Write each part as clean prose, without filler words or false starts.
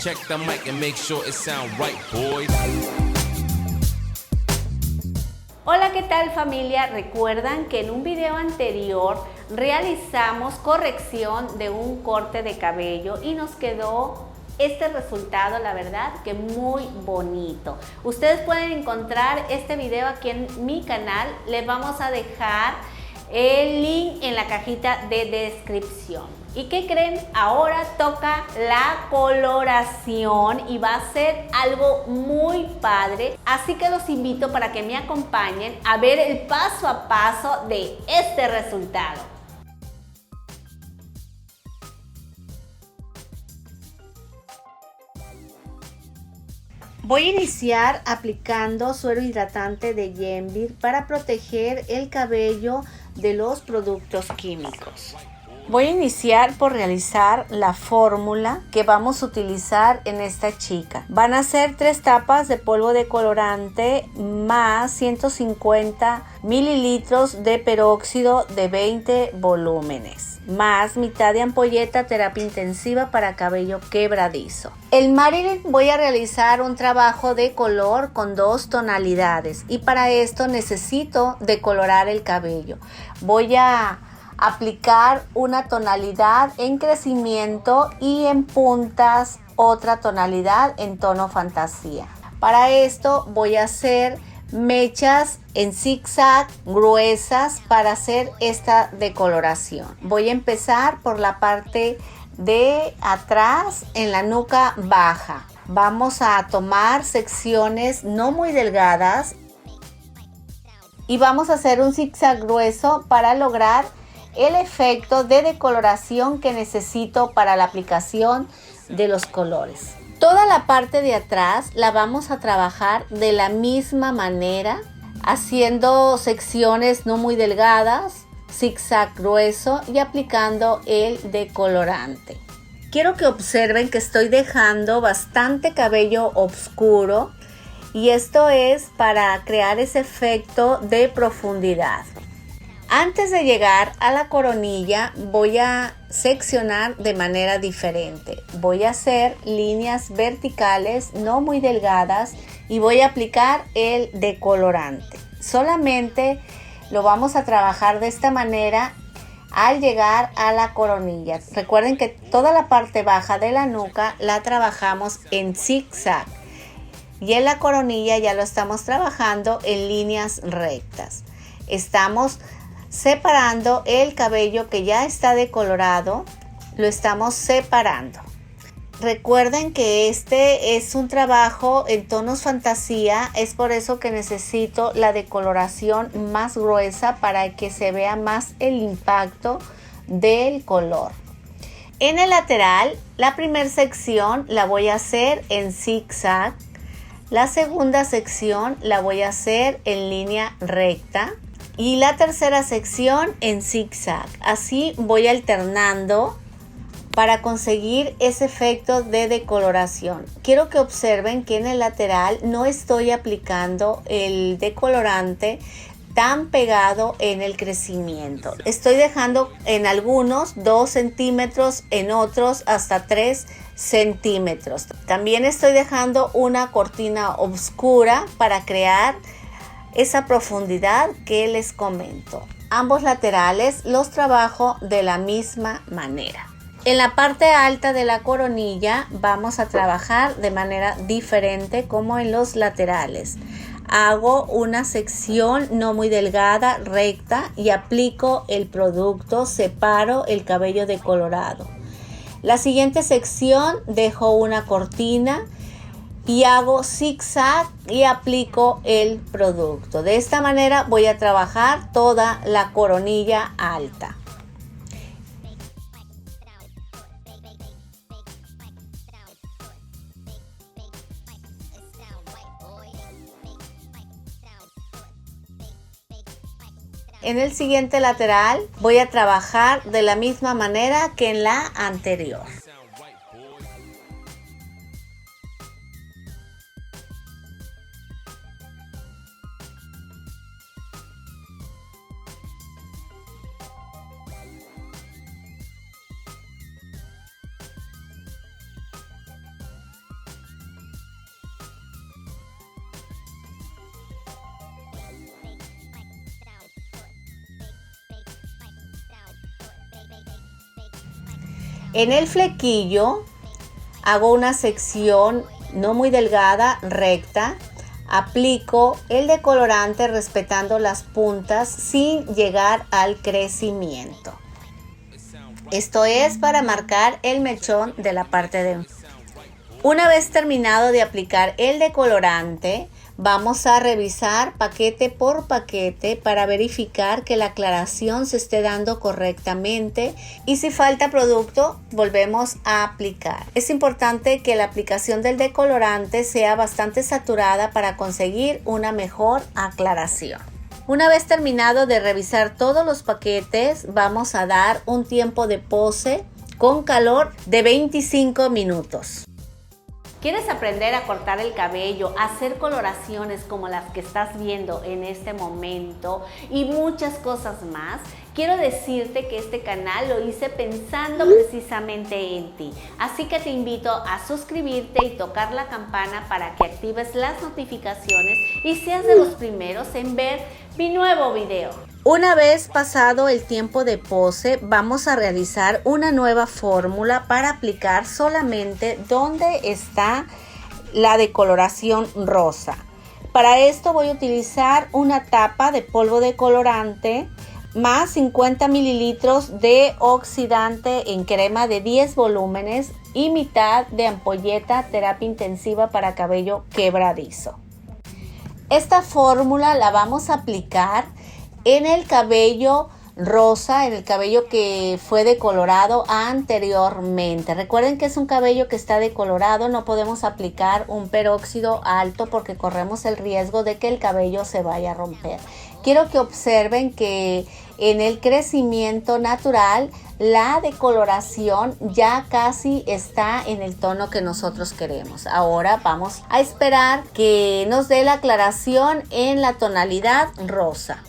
Check the mic and make sure it sound right, boys. Hola, ¿qué tal familia? Recuerdan que en un video anterior realizamos corrección de un corte de cabello y nos quedó este resultado, la verdad que muy bonito. Ustedes pueden encontrar este video aquí en mi canal. Les vamos a dejar el link en la cajita de descripción. ¿Y qué creen? Ahora toca la coloración y va a ser algo muy padre. Así que los invito para que me acompañen a ver el paso a paso de este resultado. Voy a iniciar aplicando suero hidratante de Yenvir para proteger el cabello de los productos químicos. Voy a iniciar por realizar la fórmula que vamos a utilizar en esta chica. Van a ser 3 tapas de polvo de colorante más 150 mililitros de peróxido de 20 volúmenes, más mitad de ampolleta terapia intensiva para cabello quebradizo. El Marilyn voy a realizar un trabajo de color con 2 tonalidades y para esto necesito decolorar el cabello. Voy a aplicar una tonalidad en crecimiento y en puntas otra tonalidad en tono fantasía. Para esto voy a hacer mechas en zigzag gruesas para hacer esta decoloración. Voy a empezar por la parte de atrás en la nuca baja. Vamos a tomar secciones no muy delgadas y vamos a hacer un zigzag grueso para lograr el efecto de decoloración que necesito para la aplicación de los colores. Toda la parte de atrás la vamos a trabajar de la misma manera, haciendo secciones no muy delgadas, zigzag grueso y aplicando el decolorante. Quiero que observen que estoy dejando bastante cabello oscuro y esto es para crear ese efecto de profundidad. Antes de llegar a la coronilla voy a seccionar de manera diferente. Voy a hacer líneas verticales no muy delgadas y voy a aplicar el decolorante. Solamente lo vamos a trabajar de esta manera al llegar a la coronilla. Recuerden que toda la parte baja de la nuca la trabajamos en zigzag y en la coronilla ya lo estamos trabajando en líneas rectas. Estamos separando el cabello que ya está decolorado, lo estamos separando. Recuerden que este es un trabajo en tonos fantasía, es por eso que necesito la decoloración más gruesa para que se vea más el impacto del color. En el lateral, la primera sección la voy a hacer en zigzag, la segunda sección la voy a hacer en línea recta y la tercera sección en zigzag. Así voy alternando para conseguir ese efecto de decoloración. Quiero que observen que en el lateral no estoy aplicando el decolorante tan pegado en el crecimiento. Estoy dejando en algunos 2 centímetros, en otros hasta 3 centímetros. También estoy dejando una cortina oscura para crear esa profundidad que les comento. Ambos laterales los trabajo de la misma manera. En la parte alta de la coronilla vamos a trabajar de manera diferente como en los laterales. Hago una sección no muy delgada, recta y aplico el producto, separo el cabello decolorado. La siguiente sección dejo una cortina y hago zigzag y aplico el producto. De esta manera voy a trabajar toda la coronilla alta. En el siguiente lateral voy a trabajar de la misma manera que en la anterior. En el flequillo hago una sección no muy delgada, recta. Aplico el decolorante respetando las puntas sin llegar al crecimiento. Esto es para marcar el mechón de la parte de enfrente. Una vez terminado de aplicar el decolorante, vamos a revisar paquete por paquete para verificar que la aclaración se esté dando correctamente y si falta producto, volvemos a aplicar. Es importante que la aplicación del decolorante sea bastante saturada para conseguir una mejor aclaración. Una vez terminado de revisar todos los paquetes, vamos a dar un tiempo de pose con calor de 25 minutos. ¿Quieres aprender a cortar el cabello, hacer coloraciones como las que estás viendo en este momento y muchas cosas más? Quiero decirte que este canal lo hice pensando precisamente en ti. Así que te invito a suscribirte y tocar la campana para que actives las notificaciones y seas de los primeros en ver mi nuevo video. Una vez pasado el tiempo de pose, vamos a realizar una nueva fórmula para aplicar solamente donde está la decoloración rosa. Para esto voy a utilizar una tapa de polvo de colorante más 50 mililitros de oxidante en crema de 10 volúmenes y mitad de ampolleta terapia intensiva para cabello quebradizo. Esta fórmula la vamos a aplicar en el cabello rosa, en el cabello que fue decolorado anteriormente. Recuerden que es un cabello que está decolorado, no podemos aplicar un peróxido alto porque corremos el riesgo de que el cabello se vaya a romper. Quiero que observen que en el crecimiento natural la decoloración ya casi está en el tono que nosotros queremos. Ahora vamos a esperar que nos dé la aclaración en la tonalidad rosa.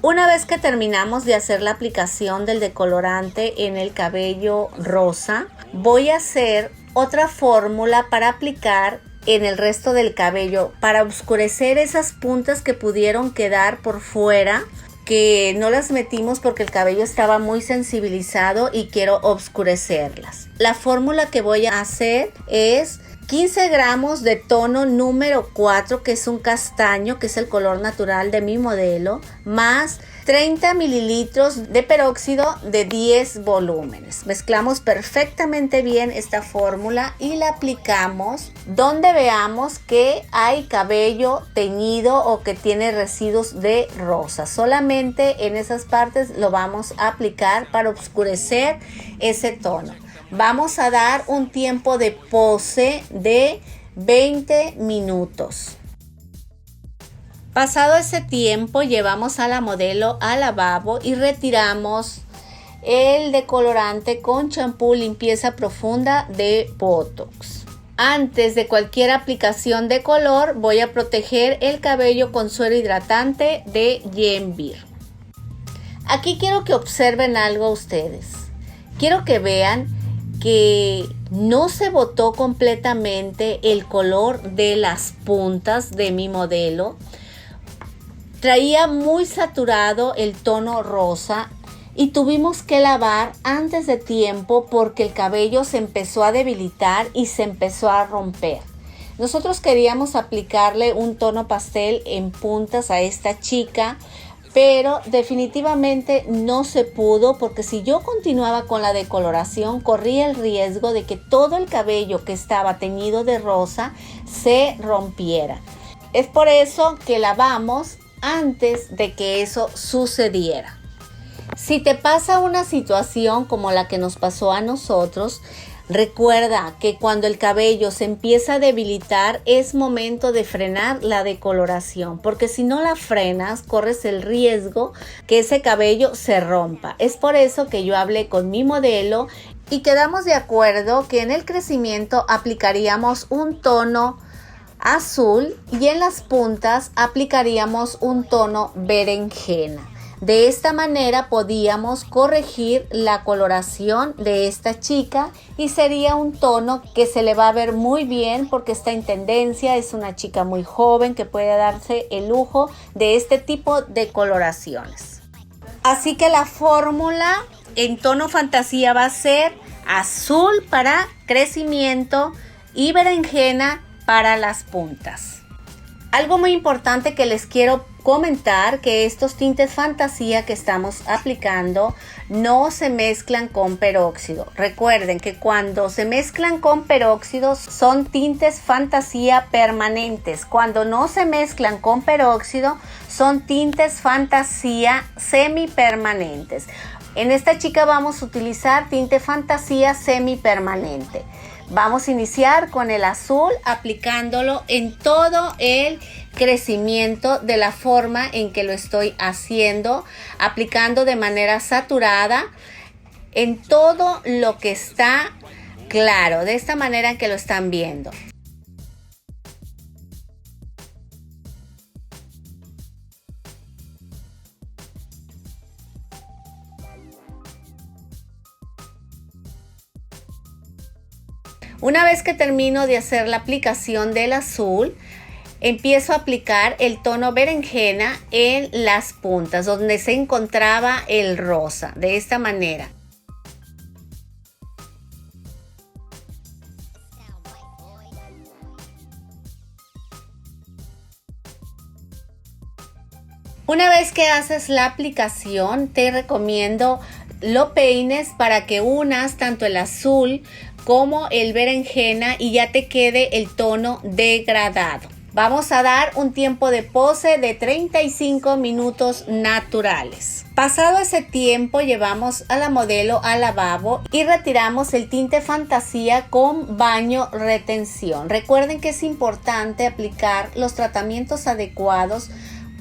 Una vez que terminamos de hacer la aplicación del decolorante en el cabello rosa, voy a hacer otra fórmula para aplicar en el resto del cabello para oscurecer esas puntas que pudieron quedar por fuera, que no las metimos porque el cabello estaba muy sensibilizado y quiero oscurecerlas. La fórmula que voy a hacer es 15 gramos de tono número 4, que es un castaño, que es el color natural de mi modelo, más 30 mililitros de peróxido de 10 volúmenes. Mezclamos perfectamente bien esta fórmula y la aplicamos donde veamos que hay cabello teñido o que tiene residuos de rosa. Solamente en esas partes lo vamos a aplicar para oscurecer ese tono. Vamos a dar un tiempo de pose de 20 minutos. Pasado ese tiempo, llevamos a la modelo al lavabo y retiramos el decolorante con champú limpieza profunda de Botox. Antes de cualquier aplicación de color, voy a proteger el cabello con suero hidratante de Yenbir. Aquí quiero que observen algo ustedes. Quiero que vean que no se botó completamente el color de las puntas de mi modelo. Traía muy saturado el tono rosa y tuvimos que lavar antes de tiempo porque el cabello se empezó a debilitar y se empezó a romper. Nosotros queríamos aplicarle un tono pastel en puntas a esta chica, pero definitivamente no se pudo porque si yo continuaba con la decoloración corría el riesgo de que todo el cabello que estaba teñido de rosa se rompiera. Es por eso que lavamos antes de que eso sucediera. Si te pasa una situación como la que nos pasó a nosotros, recuerda que cuando el cabello se empieza a debilitar es momento de frenar la decoloración, porque si no la frenas corres el riesgo que ese cabello se rompa. Es por eso que yo hablé con mi modelo y quedamos de acuerdo que en el crecimiento aplicaríamos un tono azul y en las puntas aplicaríamos un tono berenjena. De esta manera podíamos corregir la coloración de esta chica y sería un tono que se le va a ver muy bien porque está en tendencia, es una chica muy joven que puede darse el lujo de este tipo de coloraciones. Así que la fórmula en tono fantasía va a ser azul para crecimiento y berenjena para las puntas. Algo muy importante que les quiero comentar, que estos tintes fantasía que estamos aplicando no se mezclan con peróxido. Recuerden que cuando se mezclan con peróxidos son tintes fantasía permanentes. Cuando no se mezclan con peróxido son tintes fantasía semipermanentes. En esta chica vamos a utilizar tinte fantasía semipermanente. Vamos a iniciar con el azul aplicándolo en todo el crecimiento de la forma en que lo estoy haciendo, aplicando de manera saturada en todo lo que está claro, de esta manera que lo están viendo. Una vez que termino de hacer la aplicación del azul, empiezo a aplicar el tono berenjena en las puntas donde se encontraba el rosa, de esta manera. Una vez que haces la aplicación, te recomiendo lo peines para que unas tanto el azul como el berenjena y ya te quede el tono degradado. Vamos a dar un tiempo de pose de 35 minutos naturales. Pasado ese tiempo, llevamos a la modelo al lavabo y retiramos el tinte fantasía con baño retención. Recuerden que es importante aplicar los tratamientos adecuados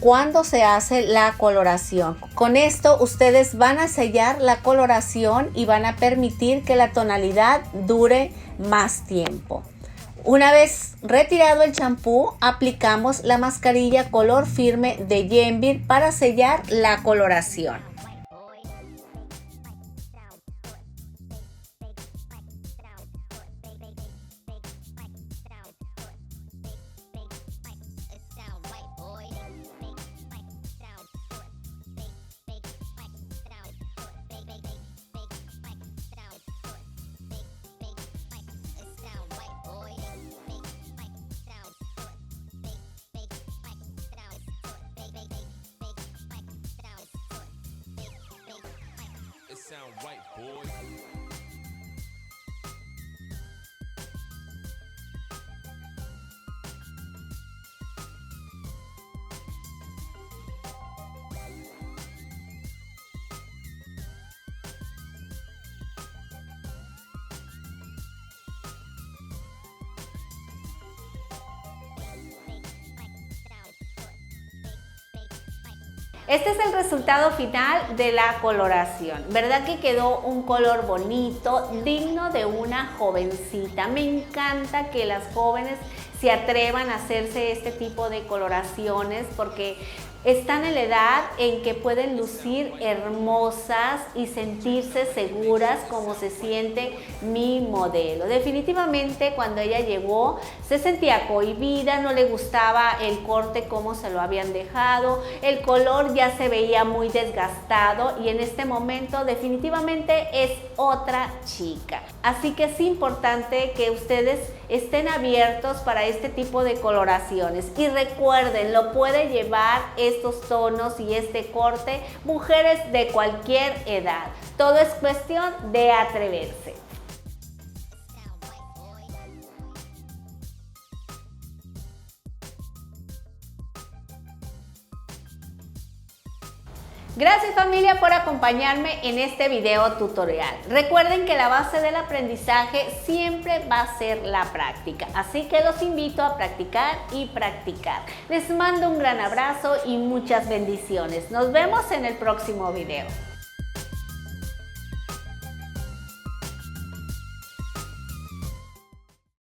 cuando se hace la coloración. Con esto ustedes van a sellar la coloración y van a permitir que la tonalidad dure más tiempo. Una vez retirado el champú, aplicamos la mascarilla color firme de Yenbir para sellar la coloración. It sound right, boy. Este es el resultado final de la coloración. ¿Verdad que quedó un color bonito, digno de una jovencita? Me encanta que las jóvenes se atrevan a hacerse este tipo de coloraciones porque están en la edad en que pueden lucir hermosas y sentirse seguras como se siente mi modelo. Definitivamente cuando ella llegó se sentía cohibida, no le gustaba el corte como se lo habían dejado, el color ya se veía muy desgastado y en este momento definitivamente es otra chica. Así que es importante que ustedes estén abiertos para este tipo de coloraciones y recuerden, lo puede llevar estos tonos y este corte mujeres de cualquier edad. Todo es cuestión de atreverse. Gracias familia por acompañarme en este video tutorial. Recuerden que la base del aprendizaje siempre va a ser la práctica, así que los invito a practicar y practicar. Les mando un gran abrazo y muchas bendiciones. Nos vemos en el próximo video.